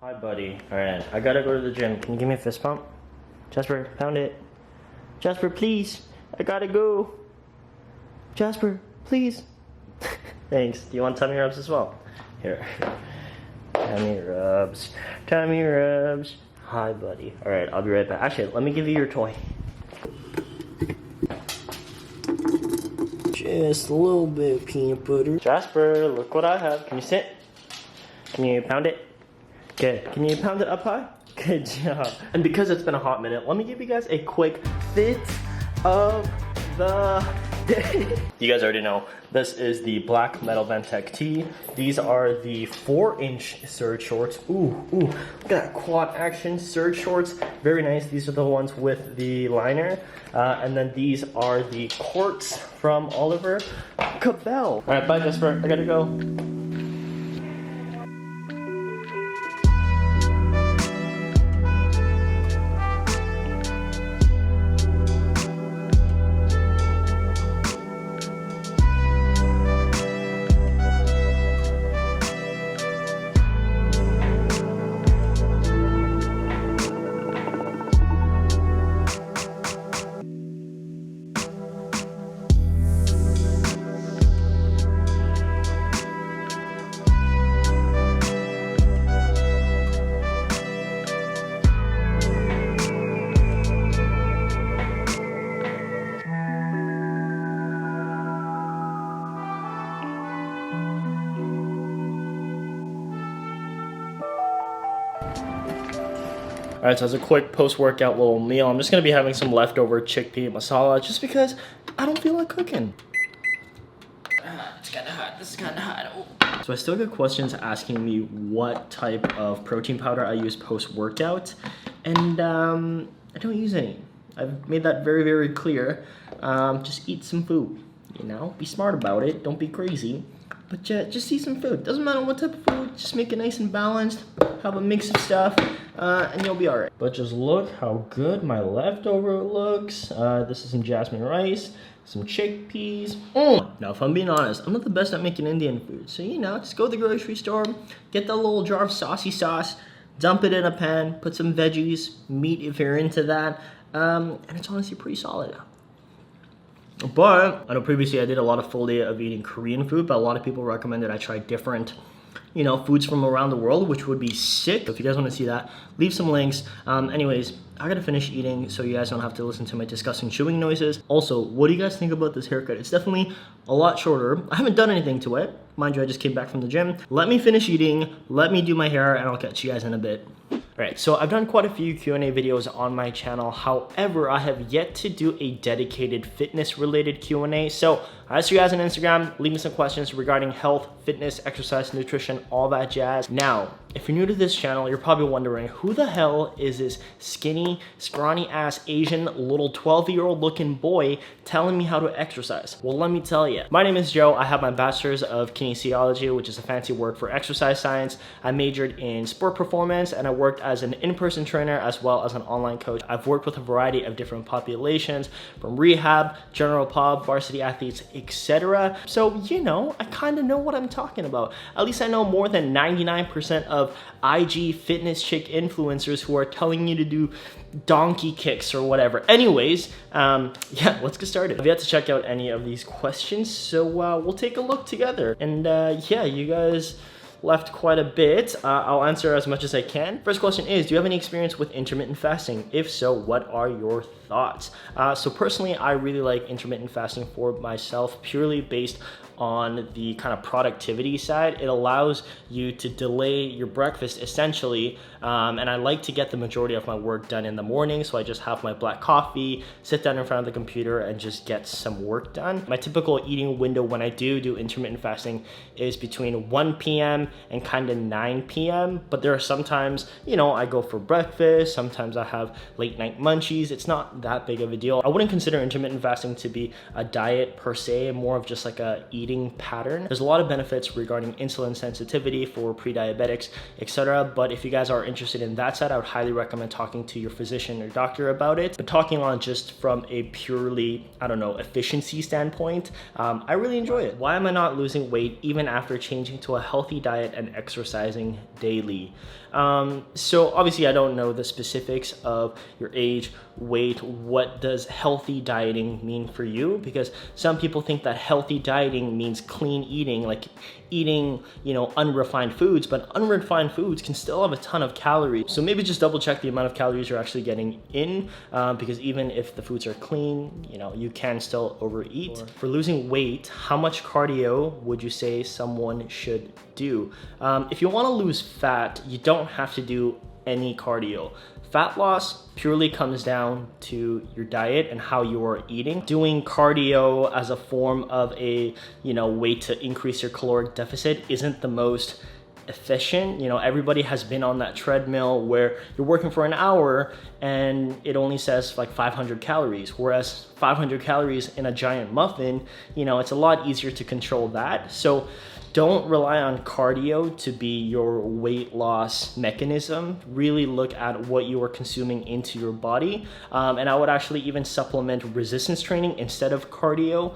Hi, buddy. Alright, I gotta go to the gym. Can you give me a fist pump? Jasper, pound it. Jasper, please. I gotta go. Jasper, please. Thanks. Do you want tummy rubs as well? Here. Tummy rubs. Tummy rubs. Hi, buddy. Alright, I'll be right back. Actually, let me give you your toy. Just a little bit of peanut butter. Jasper, look what I have. Can you sit? Can you pound it? Good. Can you pound it up high? Good job. And because it's been a hot minute, let me give you guys a quick fit of the day. You guys already know, this is the black Metal Ventec tee. These are the 4-inch surge shorts. Ooh, look at that quad action surge shorts. Very nice. These are the ones with the liner. And then these are the courts from Oliver Cabell. All right, bye Jasper, I gotta go. All right, so as a quick post-workout little meal, I'm just gonna be having some leftover chickpea masala just because I don't feel like cooking. It's kinda hot, this is kinda hot. Oh. So I still get questions asking me what type of protein powder I use post-workout, and I don't use any. I've made that very, very clear. Just eat some food, you know? Be smart about it, don't be crazy. But just eat some food. Doesn't matter what type of food, just make it nice and balanced. Have a mix of stuff, and you'll be all right. But just look how good my leftover looks. This is some jasmine rice, some chickpeas. Now, if I'm being honest, I'm not the best at making Indian food. So, you know, just go to the grocery store, get that little jar of saucy sauce, dump it in a pan, put some veggies, meat if you're into that, and it's honestly pretty solid. But I know previously I did a lot of full day of eating Korean food, but a lot of people recommended I try different, you know, foods from around the world, which would be sick. If you guys want to see that, leave some links. Anyways, I gotta finish eating so you guys don't have to listen to my disgusting chewing noises. Also, what do you guys think about this haircut? It's definitely a lot shorter. I haven't done anything to it. Mind you, I just came back from the gym. Let me finish eating, let me do my hair, and I'll catch you guys in a bit. Alright, so I've done quite a few Q&A videos on my channel. However, I have yet to do a dedicated fitness-related Q&A. So I asked you guys on Instagram, leave me some questions regarding health, fitness, exercise, nutrition, all that jazz. Now, if you're new to this channel, you're probably wondering, who the hell is this skinny, scrawny-ass Asian little 12-year-old looking boy telling me how to exercise? Well, let me tell you. My name is Joe. I have my bachelor's of kinesiology, which is a fancy word for exercise science. I majored in sport performance, and I worked as an in-person trainer as well as an online coach. I've worked with a variety of different populations, from rehab, general pop, varsity athletes, etc. So, you know, I kind of know what I'm talking about. At least I know more than 99% of IG fitness chick influencers who are telling you to do donkey kicks or whatever. Anyways, yeah, let's get started. I've yet to check out any of these questions, so we'll take a look together. And yeah, you guys left quite a bit. I'll answer as much as I can. First question is, do you have any experience with intermittent fasting? If so, what are your thoughts? So personally, I really like intermittent fasting for myself, purely based on the kind of productivity side. It allows you to delay your breakfast essentially, and I like to get the majority of my work done in the morning, so I just have my black coffee, sit down in front of the computer, and just get some work done. My typical eating window when I do intermittent fasting is between 1 p.m. and kind of 9 p.m., but there are sometimes, you know, I go for breakfast, sometimes I have late night munchies. It's not that big of a deal. I wouldn't consider intermittent fasting to be a diet per se, more of just like a eating pattern. There's a lot of benefits regarding insulin sensitivity for pre-diabetics, etc. But if you guys are interested in that side, I would highly recommend talking to your physician or doctor about it. But talking on just from a purely, I don't know, efficiency standpoint, I really enjoy it. Why am I not losing weight even after changing to a healthy diet and exercising daily? So obviously I don't know the specifics of your age, weight. What does healthy dieting mean for you? Because some people think that healthy dieting means clean eating, like eating, unrefined foods, but unrefined foods can still have a ton of calories. So maybe just double check the amount of calories you're actually getting in, because even if the foods are clean, you can still overeat. For losing weight, how much cardio would you say someone should do? If you want to lose fat, you don't have to do any cardio. Fat loss purely comes down to your diet and how you are eating. Doing cardio as a form of a, way to increase your caloric deficit isn't the most efficient. Everybody has been on that treadmill where you're working for an hour and it only says like 500 calories, whereas 500 calories in a giant muffin, it's a lot easier to control that. So don't rely on cardio to be your weight loss mechanism. Really look at what you are consuming into your body. And I would actually even supplement resistance training instead of cardio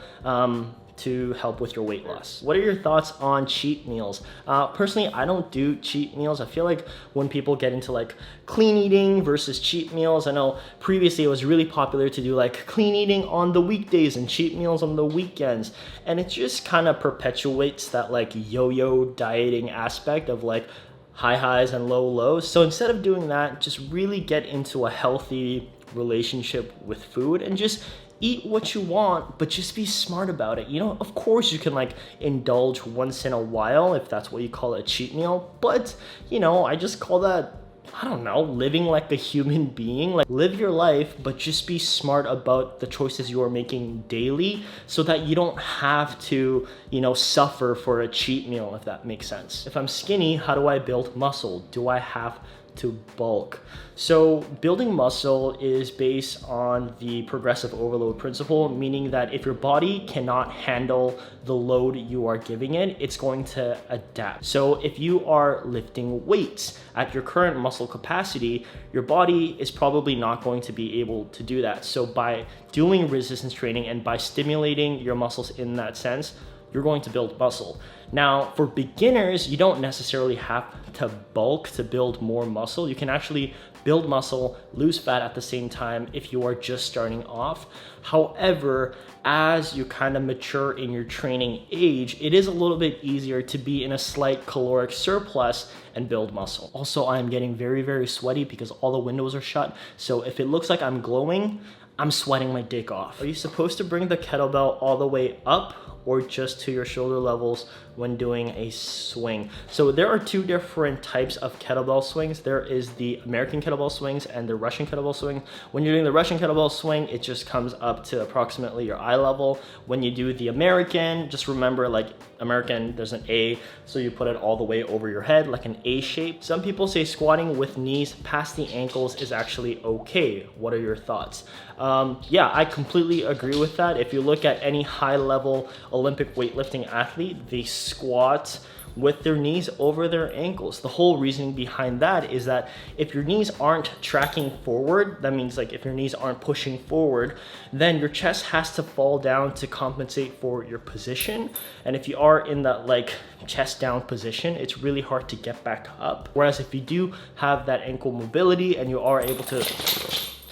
to help with your weight loss. What are your thoughts on cheat meals? Personally, I don't do cheat meals. I feel like when people get into like clean eating versus cheat meals, I know previously it was really popular to do like clean eating on the weekdays and cheat meals on the weekends. And it just kind of perpetuates that like yo-yo dieting aspect of like high highs and low lows. So instead of doing that, just really get into a healthy relationship with food and just eat what you want, but just be smart about it. Of course you can like indulge once in a while if that's what you call a cheat meal, but I just call that, I don't know, living like a human being. Like, live your life, but just be smart about the choices you are making daily so that you don't have to, suffer for a cheat meal, if that makes sense. If I'm skinny, how do I build muscle? Do I have to bulk? So building muscle is based on the progressive overload principle, meaning that if your body cannot handle the load you are giving it, it's going to adapt. So if you are lifting weights at your current muscle capacity, your body is probably not going to be able to do that. So by doing resistance training and by stimulating your muscles in that sense, you're going to build muscle. Now, for beginners, you don't necessarily have to bulk to build more muscle. You can actually build muscle, lose fat at the same time if you are just starting off. However, as you kind of mature in your training age, it is a little bit easier to be in a slight caloric surplus and build muscle. Also, I'm getting very, very sweaty because all the windows are shut. So if it looks like I'm glowing, I'm sweating my dick off. Are you supposed to bring the kettlebell all the way up or just to your shoulder levels when doing a swing? So there are two different types of kettlebell swings. There is the American kettlebell swings and the Russian kettlebell swing. When you're doing the Russian kettlebell swing, it just comes up to approximately your eye level. When you do the American, just remember, like American, there's an A, so you put it all the way over your head, like an A shape. Some people say squatting with knees past the ankles is actually okay. What are your thoughts? Yeah, I completely agree with that. If you look at any high level Olympic weightlifting athlete, they squat with their knees over their ankles. The whole reasoning behind that is that if your knees aren't tracking forward, that means like if your knees aren't pushing forward, then your chest has to fall down to compensate for your position. And if you are in that like chest down position, it's really hard to get back up. Whereas if you do have that ankle mobility and you are able to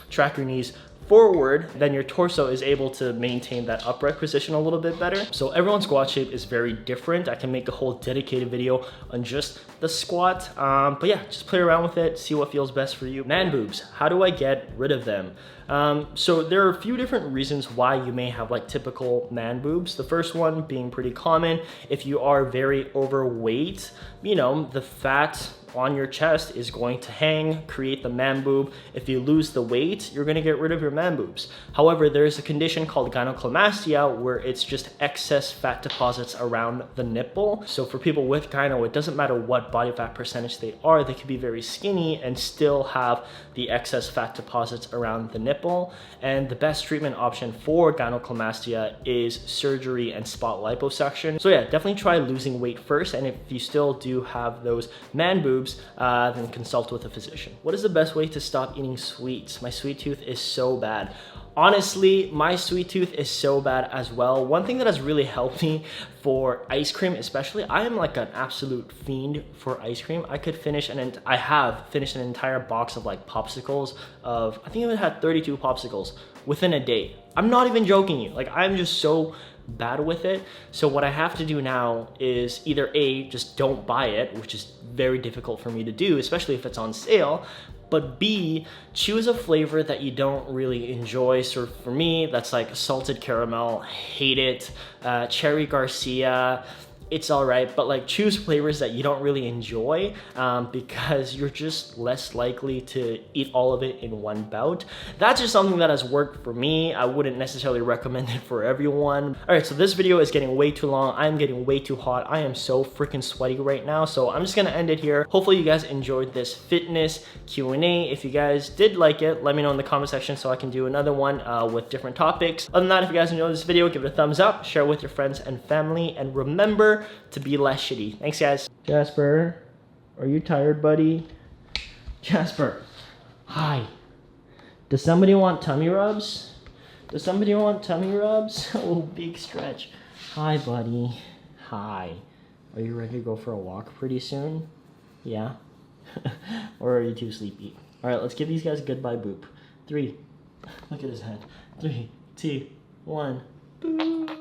track your knees forward, then your torso is able to maintain that upright position a little bit better. So everyone's squat shape is very different. I can make a whole dedicated video on just the squat. But yeah, just play around with it, see what feels best for you. Man boobs, how do I get rid of them? So there are a few different reasons why you may have like typical man boobs. The first one being pretty common, if you are very overweight, the fat on your chest is going to hang, create the man boob. If you lose the weight, you're gonna get rid of your man boobs. However, there's a condition called gynecomastia where it's just excess fat deposits around the nipple. So for people with gyno, it doesn't matter what body fat percentage they are, they can be very skinny and still have the excess fat deposits around the nipple. And the best treatment option for gynecomastia is surgery and spot liposuction. So yeah, definitely try losing weight first. And if you still do have those man boobs, then consult with a physician. What is the best way to stop eating sweets? My sweet tooth is so bad. Honestly, my sweet tooth is so bad as well. One thing that has really helped me for ice cream especially, I am like an absolute fiend for ice cream. I have finished an entire box of like popsicles of, I think I had 32 popsicles within a day. I'm not even joking you. Like, I'm just so bad with it. So what I have to do now is either A, just don't buy it, which is very difficult for me to do, especially if it's on sale, but B, choose a flavor that you don't really enjoy. So for me, that's like salted caramel, hate it. Cherry Garcia, it's all right, but like choose flavors that you don't really enjoy, because you're just less likely to eat all of it in one bout. That's just something that has worked for me. I wouldn't necessarily recommend it for everyone. All right, so this video is getting way too long. I'm getting way too hot. I am so freaking sweaty right now, so I'm just gonna end it here. Hopefully you guys enjoyed this fitness Q&A. If you guys did like it, let me know in the comment section so I can do another one with different topics. Other than that, if you guys enjoyed this video, give it a thumbs up, share it with your friends and family, and remember to be less shitty. Thanks, guys. Jasper, are you tired, buddy? Jasper, hi. Does somebody want tummy rubs? Does somebody want tummy rubs? Oh, big stretch. Hi, buddy. Hi. Are you ready to go for a walk pretty soon? Yeah? Or are you too sleepy? All right, let's give these guys a goodbye boop. 3. Look at his head. 3, 2, 1. Boop.